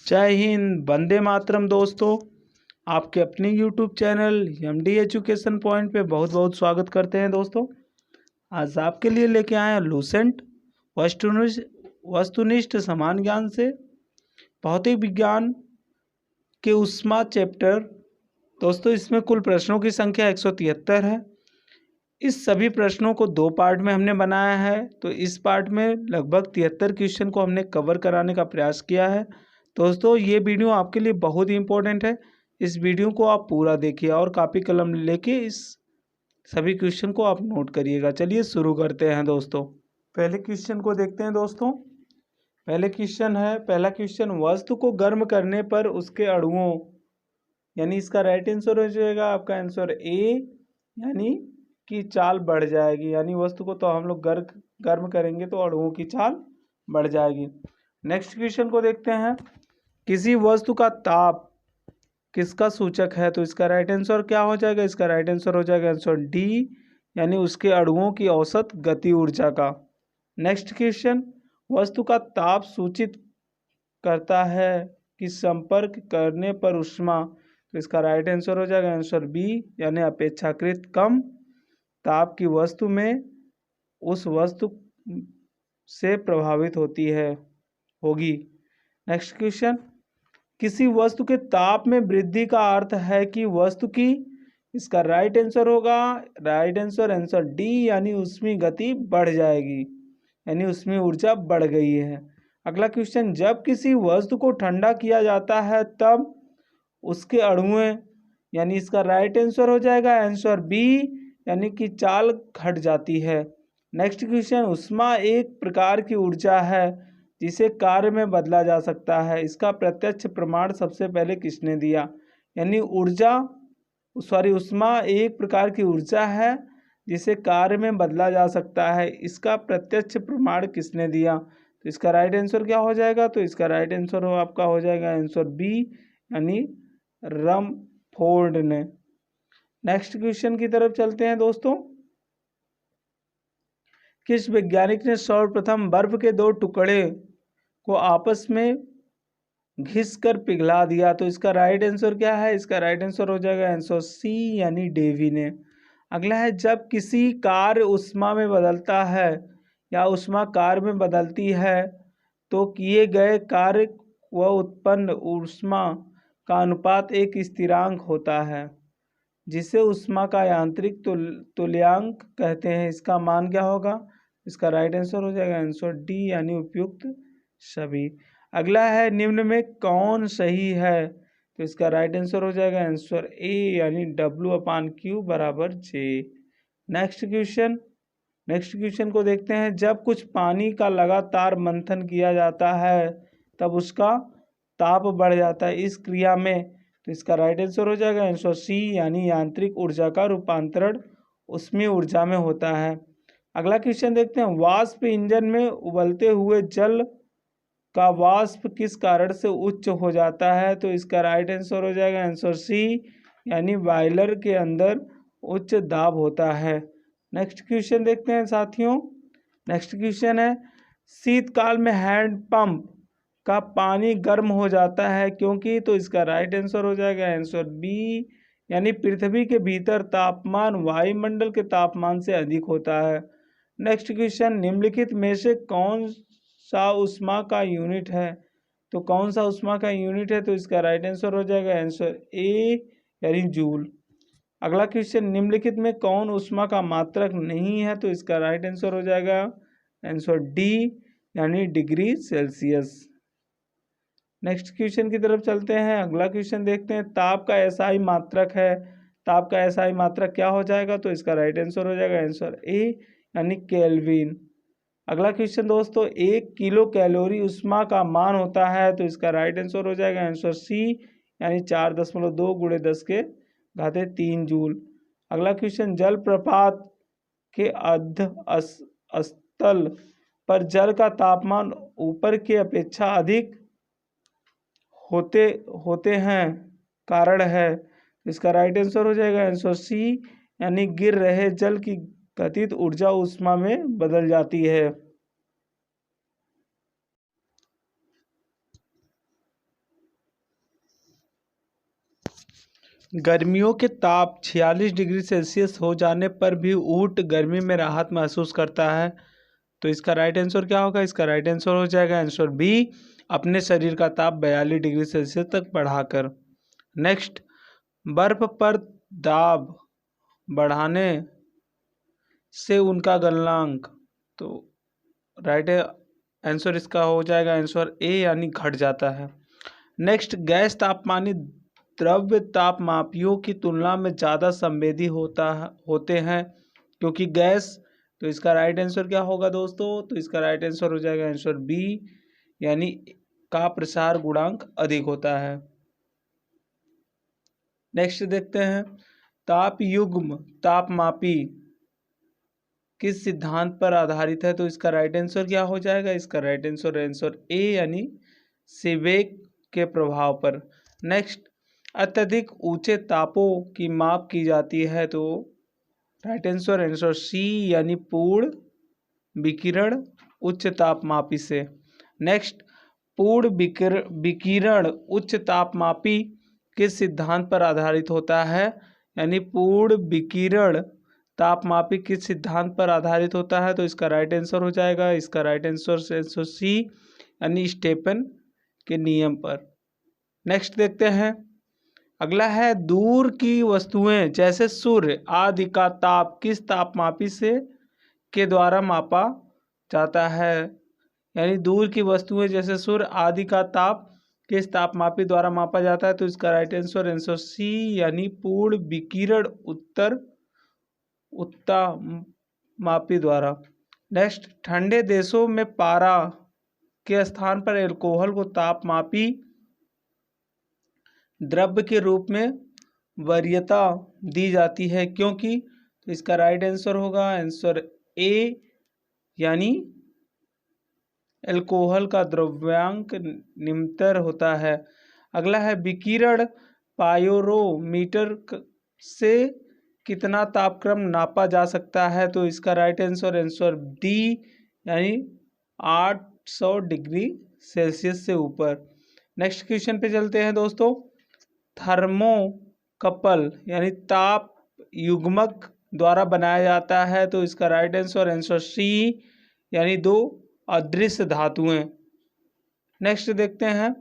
जय हिंद, वंदे मातरम। दोस्तों, आपके अपने YouTube channel MD education point पे बहुत बहुत स्वागत करते हैं। दोस्तों, आज आपके लिए लेके आए हैं लूसेंट वस्तुनिष्ठ समान ज्ञान से भौतिक विज्ञान के ऊष्मा चैप्टर। दोस्तों, इसमें कुल प्रश्नों की संख्या 173 है। इस सभी प्रश्नों को 2 पार्ट में हमने बनाया है, तो इस पार्ट में लगभग 73 क्वेश्चन को हमने कवर कराने का प्रयास किया है। दोस्तों, ये वीडियो आपके लिए बहुत ही इम्पोर्टेंट है। इस वीडियो को आप पूरा देखिए और कापी कलम लेके इस सभी क्वेश्चन को आप नोट करिएगा। चलिए शुरू करते हैं। दोस्तों, पहले क्वेश्चन को देखते हैं। दोस्तों, पहला क्वेश्चन, वस्तु को गर्म करने पर उसके अणुओं, यानी इसका राइट आंसर हो जाएगा आपका आंसर ए, यानी कि चाल बढ़ जाएगी। यानी वस्तु को तो हम लोग गर्म करेंगे तो अणुओं की चाल बढ़ जाएगी। नेक्स्ट क्वेश्चन को देखते हैं। किसी वस्तु का ताप किसका सूचक है? तो इसका राइट आंसर क्या हो जाएगा? इसका राइट आंसर हो जाएगा आंसर डी, यानी उसके अणुओं की औसत गति ऊर्जा का। नेक्स्ट क्वेश्चन, वस्तु का ताप सूचित करता है कि संपर्क करने पर ऊष्मा, तो इसका राइट आंसर हो जाएगा आंसर बी, यानी अपेक्षाकृत कम ताप की वस्तु में उस वस्तु से प्रभावित होगी। नेक्स्ट क्वेश्चन, किसी वस्तु के ताप में वृद्धि का अर्थ है कि वस्तु की, इसका राइट आंसर होगा आंसर डी, यानी उसमें गति बढ़ जाएगी, यानी उसमें ऊर्जा बढ़ गई है। अगला क्वेश्चन, जब किसी वस्तु को ठंडा किया जाता है तब उसके अणुओं, यानी इसका राइट आंसर हो जाएगा आंसर बी, यानी कि चाल घट जाती है। नेक्स्ट क्वेश्चन, ऊष्मा एक प्रकार की ऊर्जा है जिसे कार्य में बदला जा सकता है। इसका प्रत्यक्ष प्रमाण सबसे पहले किसने दिया? यानी ऊष्मा एक प्रकार की ऊर्जा है जिसे कार्य में बदला जा सकता है। इसका प्रत्यक्ष प्रमाण किसने दिया? तो इसका राइट आंसर क्या हो जाएगा? तो इसका राइट आंसर आपका हो जाएगा आंसर बी, यानी रमफोर्ड ने। नेक्स्ट क्वेश्चन की तरफ चलते हैं। दोस्तों, किस वैज्ञानिक ने सर्वप्रथम बर्फ के 2 टुकड़े को आपस में घिस कर पिघला दिया? तो इसका राइट आंसर क्या है? इसका राइट आंसर हो जाएगा आंसर सी, यानी डेवी ने। अगला है, जब किसी कार्य ऊष्मा में बदलता है या ऊष्मा कार्य में बदलती है तो किए गए कार्य व उत्पन्न ऊष्मा का अनुपात एक स्थिरांक होता है जिसे ऊष्मा का यांत्रिक तुल्यांक कहते हैं। इसका मान क्या होगा? इसका राइट आंसर हो जाएगा आंसर डी, यानी उपयुक्त सभी। अगला है, निम्न में कौन सही है? तो इसका राइट आंसर हो जाएगा आंसर ए, यानी W/Q बराबर जे। नेक्स्ट क्वेश्चन को देखते हैं। जब कुछ पानी का लगातार मंथन किया जाता है तब उसका ताप बढ़ जाता है। इस क्रिया में, तो इसका राइट आंसर हो जाएगा आंसर सी, यानी यांत्रिक ऊर्जा का रूपांतरण उसमें ऊर्जा में होता है। अगला क्वेश्चन देखते हैं। वाष्प इंजन में उबलते हुए जल का वाष्प किस कारण से उच्च हो जाता है? तो इसका राइट आंसर हो जाएगा आंसर सी, यानी बॉयलर के अंदर उच्च दाब होता है। नेक्स्ट क्वेश्चन देखते हैं साथियों। नेक्स्ट क्वेश्चन है, शीतकाल में हैंडपंप का पानी गर्म हो जाता है क्योंकि? तो इसका राइट आंसर हो जाएगा आंसर बी, यानी पृथ्वी के भीतर तापमान वायुमंडल के तापमान से अधिक होता है। नेक्स्ट क्वेश्चन, निम्नलिखित में से कौन सा ऊष्मा का यूनिट है? तो कौन सा ऊष्मा का यूनिट है? तो इसका राइट आंसर हो जाएगा आंसर ए, यानी जूल। अगला क्वेश्चन, निम्नलिखित में कौन ऊष्मा का मात्रक नहीं है? तो इसका राइट आंसर हो जाएगा आंसर डी, यानी डिग्री सेल्सियस। नेक्स्ट क्वेश्चन की तरफ चलते हैं। अगला क्वेश्चन देखते हैं। ताप का एसआई मात्रक है, ताप का एसआई मात्रक क्या हो जाएगा? तो इसका राइट आंसर हो जाएगा आंसर ए, यानी केल्विन। अगला क्वेश्चन दोस्तों, 1 किलो कैलोरी ऊष्मा का मान होता है, तो इसका राइट आंसर हो जाएगा आंसर सी, यानी 4.2 × 10⁻³ जूल। अगला क्वेश्चन, जल प्रपात के अध स्थल पर जल का तापमान ऊपर के अपेक्षा अधिक होते हैं, कारण है? इसका राइट आंसर हो जाएगा आंसर सी, यानी गिर रहे जल की गतिज ऊर्जा ऊष्मा में बदल जाती है। गर्मियों के ताप 46 डिग्री सेल्सियस हो जाने पर भी ऊँट गर्मी में राहत महसूस करता है। तो इसका राइट आंसर क्या होगा? इसका राइट आंसर हो जाएगा आंसर बी, अपने शरीर का ताप 42 डिग्री सेल्सियस तक बढ़ाकर। नेक्स्ट, बर्फ पर दाब बढ़ाने से उनका गलनांक, तो राइट आंसर इसका हो जाएगा आंसर ए, यानी घट जाता है। नेक्स्ट, गैस तापमानी द्रव्य तापमापियों की तुलना में ज़्यादा संवेदी होते हैं क्योंकि गैस, तो इसका राइट आंसर क्या होगा दोस्तों? तो इसका राइट आंसर हो जाएगा आंसर बी, यानी का प्रसार गुणांक अधिक होता है। नेक्स्ट देखते हैं, तापयुग्म तापमापी किस सिद्धांत पर आधारित है? तो इसका राइट आंसर क्या हो जाएगा? इसका राइट आंसर ए, यानी सेवेक के प्रभाव पर। नेक्स्ट, अत्यधिक ऊंचे तापों की माप की जाती है, तो राइट आंसर सी, यानी पूर्ण विकिरण उच्च तापमापी से। नेक्स्ट, पूर्ण विकिरण उच्च तापमापी किस सिद्धांत पर आधारित होता है? यानी पूर्ण विकिरण तापमापी किस सिद्धांत पर आधारित होता है? तो इसका राइट आंसर हो जाएगा, इसका राइट आंसर सी, यानी स्टेफन के नियम पर। नेक्स्ट देखते हैं, अगला है, दूर की वस्तुएं जैसे सूर्य आदि का ताप किस तापमापी से के द्वारा मापा जाता है? यानी दूर की वस्तुएं जैसे सूर्य आदि का ताप किस तापमापी द्वारा मापा जाता है? तो इसका राइट आंसर सी, यानी पूर्ण विकिरण उत्तापमापी द्वारा। नेक्स्ट, ठंडे देशों में पारा के स्थान पर एल्कोहल को तापमापी द्रव्य के रूप में वरीयता दी जाती है क्योंकि, तो इसका राइट आंसर होगा आंसर ए, यानी एल्कोहल का द्रव्यांक निम्नतर होता है। अगला है, विकिरण पायरोमीटर से कितना तापक्रम नापा जा सकता है? तो इसका राइट आंसर डी, यानी 800 डिग्री सेल्सियस से ऊपर। नेक्स्ट क्वेश्चन पे चलते हैं दोस्तों, थर्मोकपल यानी ताप युग्मक द्वारा बनाया जाता है, तो इसका राइट आंसर सी, यानी दो अदृश्य धातुएं। नेक्स्ट देखते हैं,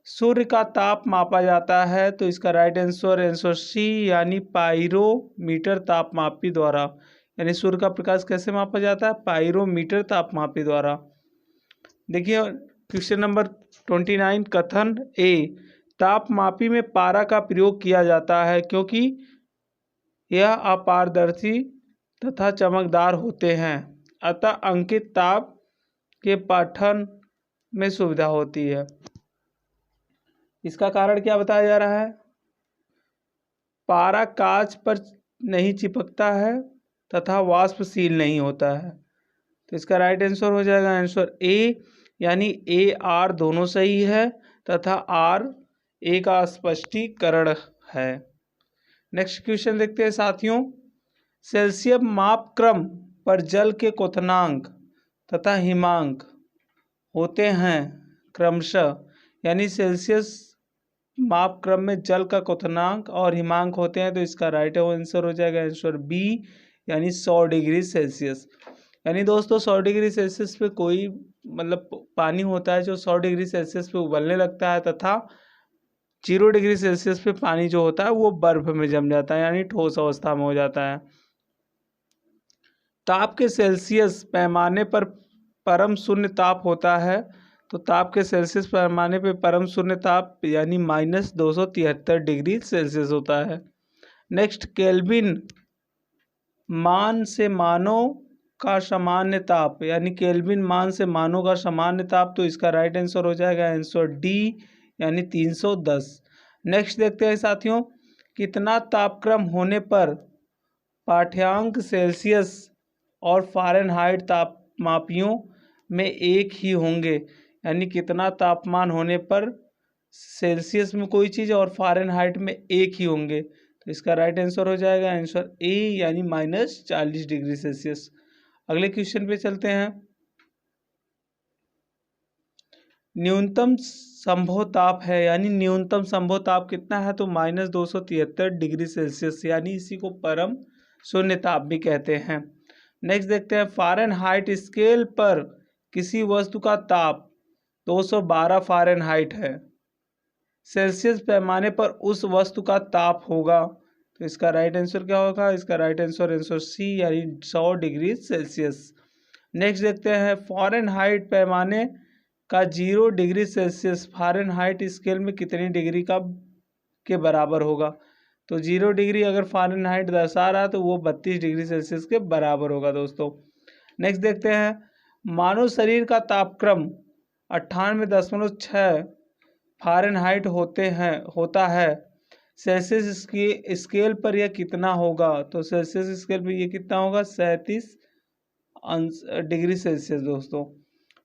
सूर्य का ताप मापा जाता है, तो इसका राइट आंसर सी, यानी पायरोमीटर तापमापी द्वारा। यानी सूर्य का प्रकाश कैसे मापा जाता है? पायरोमीटर तापमापी द्वारा। देखिए क्वेश्चन नंबर 29, कथन ए, तापमापी में पारा का प्रयोग किया जाता है क्योंकि यह अपारदर्शी तथा चमकदार होते हैं, अतः अंकित ताप के पाठन में सुविधा होती है। इसका कारण क्या बताया जा रहा है? पारा कांच पर नहीं चिपकता है तथा वाष्पशील नहीं होता है, तो इसका राइट आंसर हो जाएगा आंसर ए, यानी ए आर दोनों सही है तथा आर ए का स्पष्टीकरण है। नेक्स्ट क्वेश्चन देखते हैं साथियों, सेल्सियस मापक्रम पर जल के क्वथनांक तथा हिमांक होते हैं क्रमशः, यानी सेल्सियस मापक्रम में जल का क्वथनांक और हिमांक होते हैं, तो इसका राइट आंसर हो जाएगा आंसर बी, यानी 100 डिग्री सेल्सियस। यानी दोस्तों 100 डिग्री सेल्सियस पे कोई मतलब पानी होता है जो 100 डिग्री सेल्सियस पे उबलने लगता है तथा 0 डिग्री सेल्सियस पे पानी जो होता है वो बर्फ में जम जाता है, यानी ठोस अवस्था में हो जाता है। ताप के सेल्सियस पैमाने पर परम शून्य ताप होता है, तो ताप के सेल्सियस पैमाने पर परम शून्य ताप यानी -273 डिग्री सेल्सियस होता है। नेक्स्ट, केल्विन मान से मानों का सामान्य ताप, यानी केल्विन मान से मानों का सामान्य ताप, तो इसका राइट आंसर हो जाएगा आंसर डी, यानी 310। नेक्स्ट देखते हैं साथियों, कितना तापक्रम होने पर पाठ्यांक सेल्सियस और फ़ारेनहाइट तापमापियों में एक ही होंगे? यानी कितना तापमान होने पर सेल्सियस में कोई चीज़ और फ़ारेनहाइट में एक ही होंगे? तो इसका राइट आंसर हो जाएगा आंसर ए, यानी -40 डिग्री सेल्सियस। अगले क्वेश्चन पे चलते हैं, न्यूनतम संभव ताप है, यानी न्यूनतम संभव ताप कितना है तो -273 डिग्री सेल्सियस, यानी इसी को परम शून्य ताप भी कहते हैं। नेक्स्ट देखते हैं, फ़ारेनहाइट स्केल पर किसी वस्तु का ताप 212 फ़ारेनहाइट है, सेल्सियस पैमाने पर उस वस्तु का ताप होगा, तो इसका राइट आंसर क्या होगा? इसका राइट आंसर सी यानी 100 डिग्री सेल्सियस। नेक्स्ट देखते हैं, फ़ारेनहाइट पैमाने का 0 डिग्री सेल्सियस फ़ारेनहाइट स्केल में कितनी डिग्री का के बराबर होगा? तो 0 डिग्री अगर फ़ारेनहाइट दर्शा रहा है तो वो 32 डिग्री सेल्सियस के बराबर होगा दोस्तों। नेक्स्ट देखते हैं, मानव शरीर का तापक्रम 98.6 फ़ारेनहाइट होता है, सेल्सियस स्केल पर यह कितना होगा? तो सेल्सियस स्केल पर यह कितना होगा? 37 डिग्री सेल्सियस दोस्तों।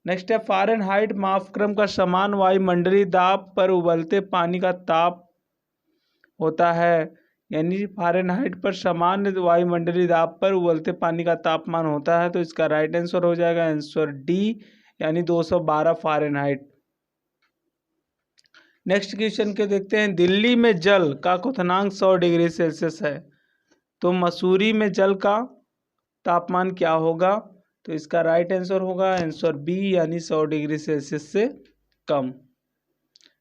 नेक्स्ट है, फ़ारेनहाइट मापक्रम का समान वायुमंडलीय दाब पर उबलते पानी का ताप होता है, यानी फ़ारेनहाइट पर समान वायुमंडलीय दाब पर उबलते पानी का तापमान होता है, तो इसका राइट आंसर हो जाएगा आंसर डी यानी 212 फ़ारेनहाइट। नेक्स्ट क्वेश्चन के देखते हैं, दिल्ली में जल का क्वथनांक 100 डिग्री सेल्सियस है, तो मसूरी में जल का तापमान क्या होगा? तो इसका राइट आंसर होगा आंसर बी यानी 100 डिग्री सेल्सियस से कम।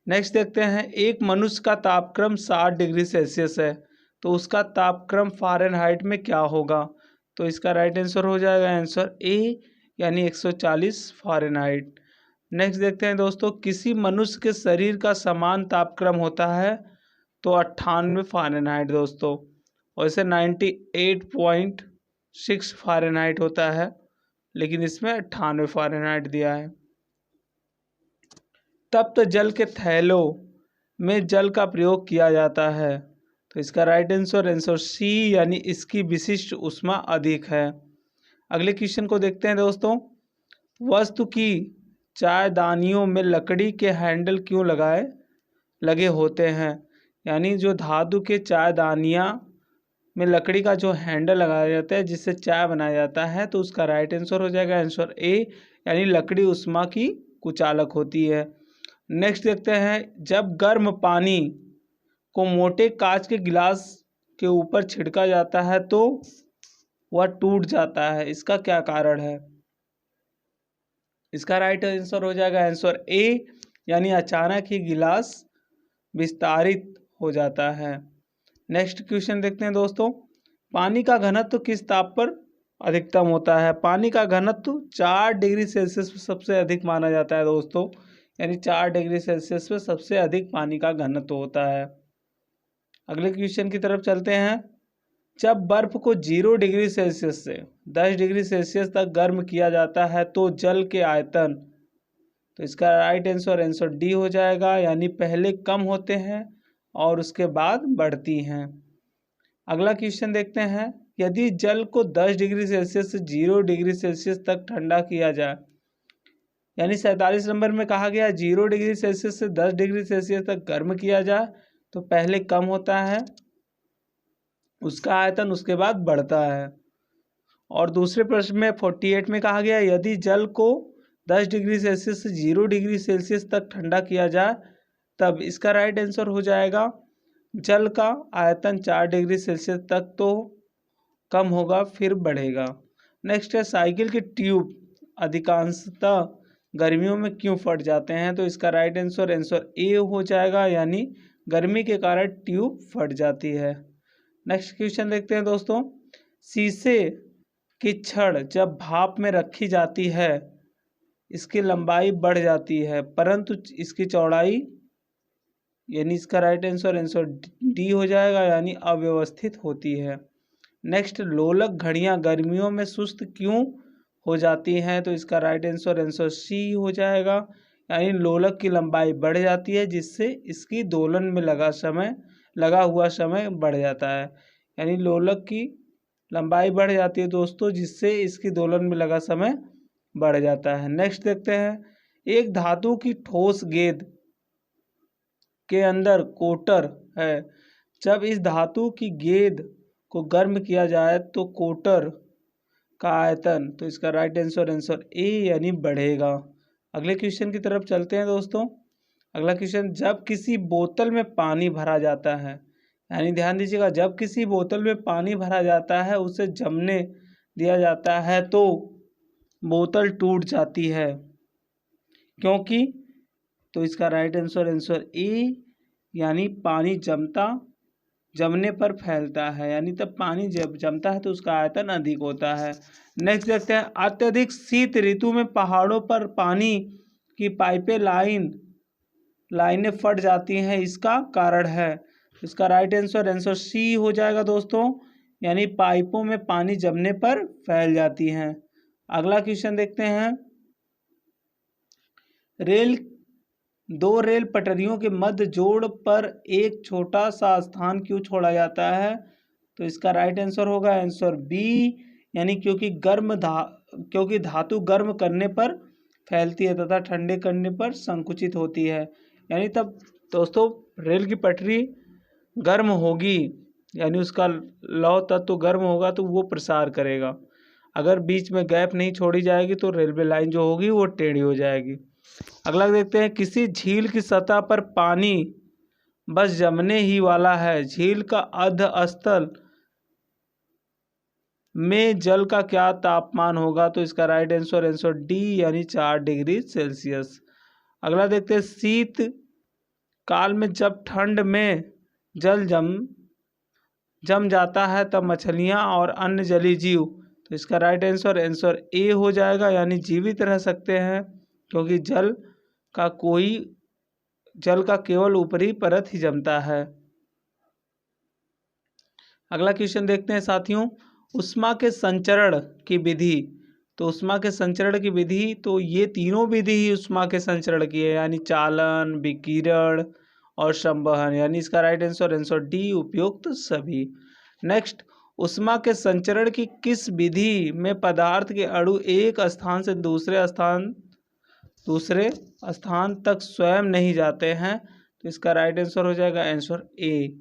नेक्स्ट देखते हैं, एक मनुष्य का तापक्रम 60 डिग्री सेल्सियस है, तो उसका तापक्रम फ़ारेनहाइट में क्या होगा? तो इसका राइट आंसर हो जाएगा आंसर ए यानी 140 फ़ारेनहाइट। नेक्स्ट देखते हैं दोस्तों, किसी मनुष्य के शरीर का समान तापक्रम होता है तो 98 फ़ारेनहाइट दोस्तों, वैसे 98.6 फ़ारेनहाइट होता है, लेकिन इसमें 98 फ़ारेनहाइट दिया है। तप्त जल के थैलों में जल का प्रयोग किया जाता है, तो इसका राइट आंसर सी यानी इसकी विशिष्ट ऊष्मा अधिक है। अगले क्वेश्चन को देखते हैं दोस्तों, वस्तु की चायदानियों में लकड़ी के हैंडल क्यों लगे होते हैं? यानी जो धातु के चायदानियाँ में लकड़ी का जो हैंडल लगाया जाता है जिससे चाय बनाया जाता है, तो उसका राइट आंसर हो जाएगा आंसर ए यानी लकड़ी ऊष्मा की कुचालक होती है। नेक्स्ट देखते हैं, जब गर्म पानी को मोटे कांच के गिलास के ऊपर छिड़का जाता है तो वह टूट जाता है, इसका क्या कारण है? इसका राइट आंसर हो जाएगा आंसर ए यानी अचानक ही गिलास विस्तारित हो जाता है। नेक्स्ट क्वेश्चन देखते हैं दोस्तों, पानी का घनत्व किस ताप पर अधिकतम होता है? पानी का घनत्व 4 डिग्री सेल्सियस पर सबसे अधिक माना जाता है दोस्तों, यानी 4 डिग्री सेल्सियस पर सबसे अधिक पानी का घनत्व होता है। अगले क्वेश्चन की तरफ चलते हैं, जब बर्फ को 0 डिग्री सेल्सियस से 10 डिग्री सेल्सियस तक गर्म किया जाता है तो जल के आयतन, तो इसका राइट आंसर डी हो जाएगा, यानी पहले कम होते हैं और उसके बाद बढ़ती हैं। अगला क्वेश्चन देखते हैं, यदि जल को 10 डिग्री सेल्सियस से 0 डिग्री सेल्सियस तक ठंडा किया जाए, यानी 47 नंबर में कहा गया 0 डिग्री सेल्सियस से 10 डिग्री सेल्सियस तक गर्म किया जाए तो पहले कम होता है उसका आयतन, उसके बाद बढ़ता है। और दूसरे प्रश्न में 48 में कहा गया, यदि जल को 10 डिग्री सेल्सियस से 0 डिग्री सेल्सियस तक ठंडा किया जाए, तब इसका राइट आंसर हो जाएगा जल का आयतन 4 डिग्री सेल्सियस तक तो कम होगा फिर बढ़ेगा। नेक्स्ट है, साइकिल के ट्यूब अधिकांशतः गर्मियों में क्यों फट जाते हैं? तो इसका राइट आंसर ए हो जाएगा, यानी गर्मी के कारण ट्यूब फट जाती है। नेक्स्ट क्वेश्चन देखते हैं दोस्तों, शीशे की छड़ जब भाप में रखी जाती है इसकी लंबाई बढ़ जाती है परंतु इसकी चौड़ाई, यानी इसका राइट आंसर डी हो जाएगा, यानी अव्यवस्थित होती है। नेक्स्ट, लोलक घड़ियां गर्मियों में सुस्त क्यों हो जाती हैं? तो इसका राइट आंसर सी हो जाएगा, यानी लोलक की लंबाई बढ़ जाती है जिससे इसकी दोलन में लगा हुआ समय बढ़ जाता है, यानी लोलक की लंबाई बढ़ जाती है दोस्तों जिससे इसकी दोलन में लगा समय बढ़ जाता है। नेक्स्ट देखते हैं, एक धातु की ठोस गेंद के अंदर कोटर है, जब इस धातु की गेंद को गर्म किया जाए तो कोटर का आयतन, तो इसका राइट आंसर ए यानी बढ़ेगा। अगले क्वेश्चन की तरफ चलते हैं दोस्तों। अगला क्वेश्चन, जब किसी बोतल में पानी भरा जाता है, यानी ध्यान दीजिएगा, जब किसी बोतल में पानी भरा जाता है उसे जमने दिया जाता है तो बोतल टूट जाती है, क्योंकि, तो इसका राइट आंसर आंसर ए, यानी पानी जमने पर फैलता है, यानी तब पानी जब जमता है तो उसका आयतन अधिक होता है। नेक्स्ट देखते हैं, अत्यधिक शीत ऋतु में पहाड़ों पर पानी की पाइपें लाइनें फट जाती हैं, इसका कारण है। इसका राइट आंसर आंसर सी हो जाएगा दोस्तों, यानी पाइपों में पानी जमने पर फैल जाती हैं। अगला क्वेश्चन देखते हैं, दो रेल पटरियों के मध्य जोड़ पर एक छोटा सा स्थान क्यों छोड़ा जाता है? तो इसका राइट आंसर होगा आंसर बी, यानी क्योंकि धातु गर्म करने पर फैलती है तथा ठंडे करने पर संकुचित होती है। यानी तब दोस्तों रेल की पटरी गर्म होगी, यानी उसका लौह तत्व गर्म होगा तो वो प्रसार करेगा। अगर बीच में गैप नहीं छोड़ी जाएगी तो रेलवे लाइन जो होगी वो टेढ़ी हो जाएगी। अगला देखते हैं, किसी झील की सतह पर पानी बस जमने ही वाला है, झील का अधस्तल में जल का क्या तापमान होगा? तो इसका राइट आंसर आंसर डी, यानी 4 डिग्री सेल्सियस। अगला देखते हैं, शीत काल में जब ठंड में जल जम जाता है तब मछलियां और अन्य जलीय जीव, तो इसका राइट आंसर आंसर ए हो जाएगा, यानी जीवित रह सकते हैं, क्योंकि जल का केवल ऊपरी परत ही जमता है। अगला क्वेश्चन देखते हैं साथियों, ऊष्मा के संचरण की विधि। तो ऊष्मा के संचरण की विधि, तो ये तीनों विधि ही ऊष्मा के संचरण की है, यानी चालन, विकिरण और संवहन, यानी इसका राइट आंसर आंसर डी, उपयुक्त सभी। नेक्स्ट, ऊष्मा के संचरण की किस विधि में पदार्थ के अणु एक स्थान से दूसरे स्थान तक स्वयं नहीं जाते हैं? तो इसका राइट आंसर हो जाएगा आंसर ए।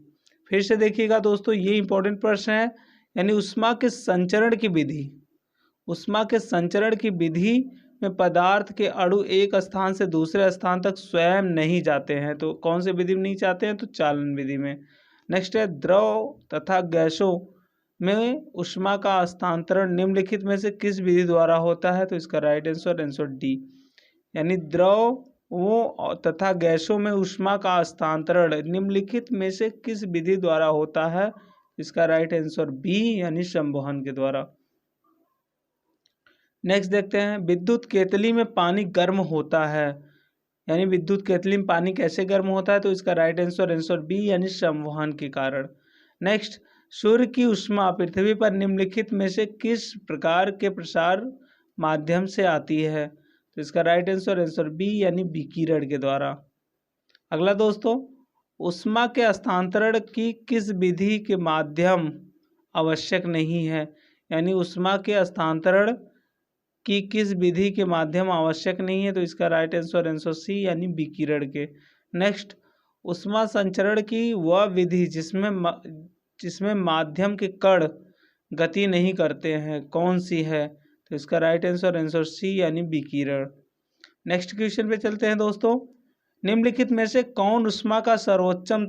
फिर से देखिएगा दोस्तों, ये इंपॉर्टेंट प्रश्न है, यानी ऊष्मा के संचरण की विधि में पदार्थ के अणु एक स्थान से दूसरे स्थान तक स्वयं नहीं जाते हैं, तो कौन से विधि में नहीं जाते हैं? तो चालन विधि में। नेक्स्ट है, द्रव तथा गैसों में ऊष्मा का हस्तांतरण निम्नलिखित में से किस विधि द्वारा होता है? तो इसका राइट आंसर आंसर डी, यानी द्रवों तथा गैसों में ऊष्मा का हस्तांतरण निम्नलिखित में से किस विधि द्वारा होता है? इसका राइट आंसर बी, यानी संवहन के द्वारा। नेक्स्ट देखते हैं, विद्युत केतली में पानी गर्म होता है, यानी विद्युत केतली में पानी कैसे गर्म होता है? तो इसका राइट आंसर आंसर बी, यानी संवहन के कारण। नेक्स्ट, सूर्य की ऊष्मा पृथ्वी पर निम्नलिखित में से किस प्रकार के प्रसार माध्यम से आती है? तो इसका राइट आंसर आंसर बी, यानी विकिरण के द्वारा। अगला दोस्तों, ऊष्मा के हस्तांतरण की किस विधि के माध्यम आवश्यक नहीं है? यानी ऊष्मा के हस्तांतरण की किस विधि के माध्यम आवश्यक नहीं है? तो इसका राइट आंसर आंसर सी, यानी विकिरण के। नेक्स्ट, ऊष्मा संचरण की वह विधि जिसमें माध्यम के कण गति नहीं करते हैं, कौन सी है? तो इसका राइट आंसर आंसर सी, यानी विकिरण। नेक्स्ट क्वेश्चन पे चलते हैं दोस्तों, निम्नलिखित में से कौन ऊष्मा का सर्वोच्चम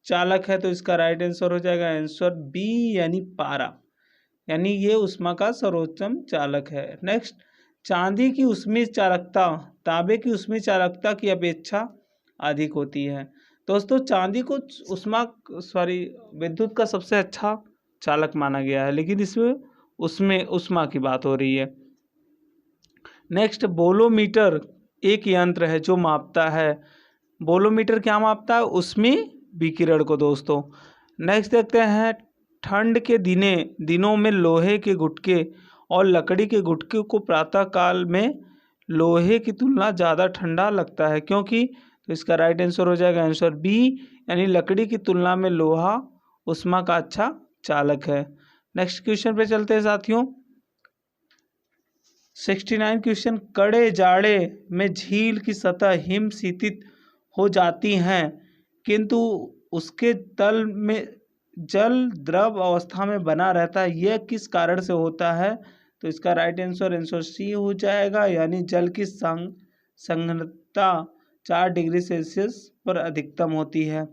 चालक है? तो इसका राइट आंसर हो जाएगा आंसर बी, यानी पारा, यानी ये ऊष्मा का सर्वोच्चम चालक है। नेक्स्ट, चांदी की ऊष्मीय चालकता तांबे की ऊष्मीय चालकता की अपेक्षा अधिक होती है। दोस्तों चांदी को विद्युत का सबसे अच्छा चालक माना गया है, लेकिन उसमें ऊष्मा की बात हो रही है। नेक्स्ट, बोलोमीटर एक यंत्र है जो मापता है, बोलोमीटर क्या मापता है? ऊष्मीय विकिरण को दोस्तों। नेक्स्ट देखते हैं, ठंड के दिनों में लोहे के गुटके और लकड़ी के गुटके को प्रातः काल में लोहे की तुलना ज़्यादा ठंडा लगता है, क्योंकि? तो इसका राइट आंसर हो जाएगा आंसर बी, यानी लकड़ी की तुलना में लोहा ऊष्मा का अच्छा चालक है। नेक्स्ट क्वेश्चन पे चलते हैं साथियों, 69 क्वेश्चन, कड़े जाड़े में झील की सतह हिम शीतित हो जाती हैं, किंतु उसके तल में जल द्रव अवस्था में बना रहता है, यह किस कारण से होता है? तो इसका राइट आंसर आंसर सी हो जाएगा, यानी जल की संघनता 4 डिग्री सेल्सियस पर अधिकतम होती है।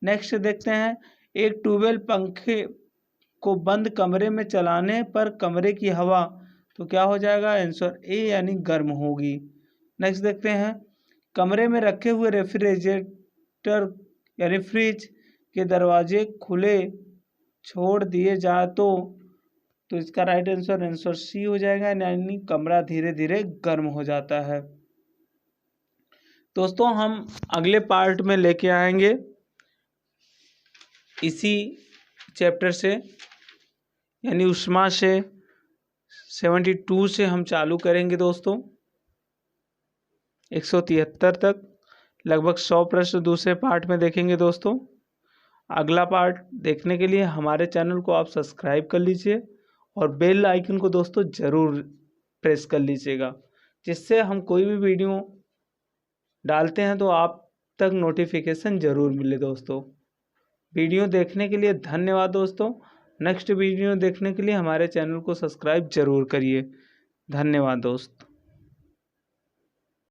नेक्स्ट देखते हैं, एक ट्यूबवेल पंखे को बंद कमरे में चलाने पर कमरे की हवा तो क्या हो जाएगा, आंसर ए यानी गर्म होगी। नेक्स्ट देखते हैं, कमरे में रखे हुए रेफ्रिजरेटर यानी फ्रिज के दरवाजे खुले छोड़ दिए जाए तो इसका राइट आंसर आंसर सी हो जाएगा, यानी कमरा धीरे धीरे गर्म हो जाता है। दोस्तों हम अगले पार्ट में लेके आएंगे इसी चैप्टर से, यानी ऊष्मा से 72 से हम चालू करेंगे दोस्तों 173 तक, लगभग 100 प्रश्न दूसरे पार्ट में देखेंगे दोस्तों। अगला पार्ट देखने के लिए हमारे चैनल को आप सब्सक्राइब कर लीजिए और बेल आइकन को दोस्तों ज़रूर प्रेस कर लीजिएगा, जिससे हम कोई भी वीडियो डालते हैं तो आप तक नोटिफिकेशन ज़रूर मिले दोस्तों। वीडियो देखने के लिए धन्यवाद दोस्तों। नेक्स्ट वीडियो देखने के लिए हमारे चैनल को सब्सक्राइब ज़रूर करिए। धन्यवाद दोस्त।